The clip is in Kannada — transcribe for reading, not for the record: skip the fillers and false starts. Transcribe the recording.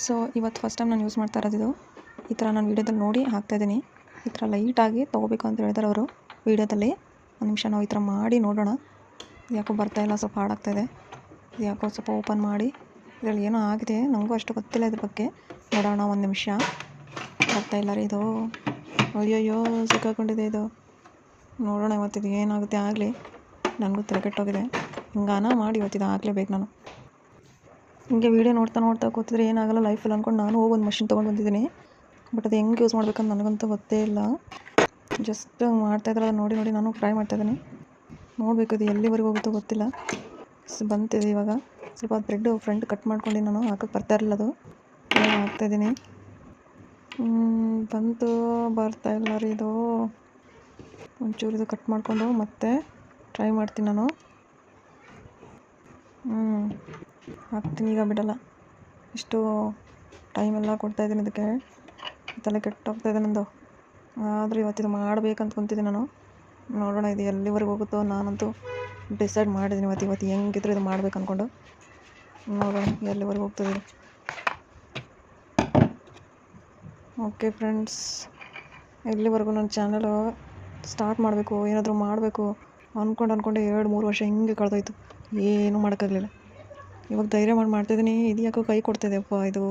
ಸೊ ಇವತ್ತು ಫಸ್ಟ್ ಟೈಮ್ ನಾನು ಯೂಸ್ ಮಾಡ್ತಾ ಇರೋದು ಈ ಥರ ನಾನು ವೀಡಿಯೋದಲ್ಲಿ ನೋಡಿ ಹಾಕ್ತಾಯಿದ್ದೀನಿ. ಈ ಥರ ಲೈಟಾಗಿ ತೊಗೋಬೇಕು ಅಂತ ಹೇಳಿದಾರೆ ಅವರು ವೀಡಿಯೋದಲ್ಲಿ. ಒಂದು ನಿಮಿಷ ನಾವು ಈ ಥರ ಮಾಡಿ ನೋಡೋಣ. ಯಾಕೋ ಬರ್ತಾಯಿಲ್ಲ, ಸ್ವಲ್ಪ ಹಾಳಾಗ್ತಾಯಿದೆ. ಯಾಕೋ ಸ್ವಲ್ಪ ಓಪನ್ ಮಾಡಿ ಇದರಲ್ಲಿ ಏನೋ ಆಗಿದೆ, ನನಗೂ ಅಷ್ಟು ಗೊತ್ತಿಲ್ಲ ಇದ್ರ ಬಗ್ಗೆ. ನೋಡೋಣ ಒಂದು ನಿಮಿಷ. ಬರ್ತಾಯಿಲ್ಲ ರೀ ಇದು. ಅಯ್ಯಯ್ಯೋ ಸಿಕ್ಕಾಕೊಂಡಿದೆ ಇದು. ನೋಡೋಣ ಇವತ್ತಿದು ಏನಾಗುತ್ತೆ ಆಗಲಿ. ನನಗೂ ತಲೆ ಕೆಟ್ಟೋಗಿದೆ. ಹಿಂಗಾನ ಮಾಡಿ ಇವತ್ತಿದು ಆಗಲೇಬೇಕು ನಾನು. ಹಿಂಗೆ ವೀಡಿಯೋ ನೋಡ್ತಾ ಕೂತಿದ್ರೆ ಏನಾಗಲ್ಲ ಲೈಫಲ್ಲಿ ಅಂದ್ಕೊಂಡು ನಾನು ಹೋಗಿ ಒಂದು ಮಷಿನ್ ತೊಗೊಂಡು ಬಂದಿದ್ದೀನಿ. ಬಟ್ ಅದು ಹೆಂಗೆ ಯೂಸ್ ಮಾಡ್ಬೇಕಂತ ನನಗಂತೂ ಗೊತ್ತೇ ಇಲ್ಲ. ಜಸ್ಟ್ ಮಾಡ್ತಾಯಿದ್ರೆ ನೋಡಿ ನಾನು ಟ್ರೈ ಮಾಡ್ತಾಯಿದ್ದೀನಿ. ನೋಡಬೇಕು ಇದು ಎಲ್ಲಿವರೆಗೂ ಹೋಗುತ್ತೋ ಗೊತ್ತಿಲ್ಲ. ಬಂತಿದೆ ಇವಾಗ. ಸ್ವಲ್ಪ ಬ್ರೆಡ್ ಫ್ರಂಟ್ ಕಟ್ ಮಾಡ್ಕೊಂಡು ನಾನು ಹಾಕೋಕ್ಕೆ ಬರ್ತಾ ಇರಲಿಲ್ಲ ಅದು. ಹಾಕ್ತಾಯಿದ್ದೀನಿ. ಬಂತು, ಬರ್ತಾಯಿಲ್ಲ ರೀ ಇದು. ಒಂಚೂರು ಇದು ಕಟ್ ಮಾಡಿಕೊಂಡು ಮತ್ತೆ ಟ್ರೈ ಮಾಡ್ತೀನಿ ನಾನು. ಹಾಕ್ತೀನಿ, ಈಗ ಬಿಡಲ್ಲ. ಇಷ್ಟು ಟೈಮೆಲ್ಲ ಕೊಡ್ತಾಯಿದ್ದೀನಿ ಇದಕ್ಕೆ. ತಲೆ ಕೆಟ್ಟೋಗ್ತಾಯಿದೆ ನಂದು. ಆದರೆ ಇವತ್ತಿದು ಮಾಡಬೇಕಂತ ಕುಂತಿದ್ದೀನಿ ನಾನು. ನೋಡೋಣ ಇದು ಎಲ್ಲಿವರೆಗೂ ಹೋಗುತ್ತೋ. ನಾನಂತೂ ಡಿಸೈಡ್ ಮಾಡಿದ್ದೀನಿ ಇವತ್ತು ಹೆಂಗಿದ್ರು ಇದು ಮಾಡ್ಬೇಕು ಅಂದ್ಕೊಂಡು. ನೋಡೋಣ ಎಲ್ಲಿವರೆಗೂ ಹೋಗ್ತದೆ. ಓಕೆ ಫ್ರೆಂಡ್ಸ್, ಎಲ್ಲಿವರೆಗೂ ನನ್ನ ಚಾನಲು ಸ್ಟಾರ್ಟ್ ಮಾಡಬೇಕು, ಏನಾದರೂ ಮಾಡಬೇಕು ಅಂದ್ಕೊಂಡೆ 2-3 ವರ್ಷ ಹಿಂಗೆ ಕಳೆದೋಯ್ತು. ಏನೂ ಮಾಡೋಕ್ಕಾಗಲಿಲ್ಲ. ಇವಾಗ ಧೈರ್ಯ ಮಾಡ್ತಾಯಿದ್ದೀನಿ. ಇದು ಯಾಕೋ ಕೈ ಕೊಡ್ತಾಯಿದೆಯಪ್ಪ ಇದು.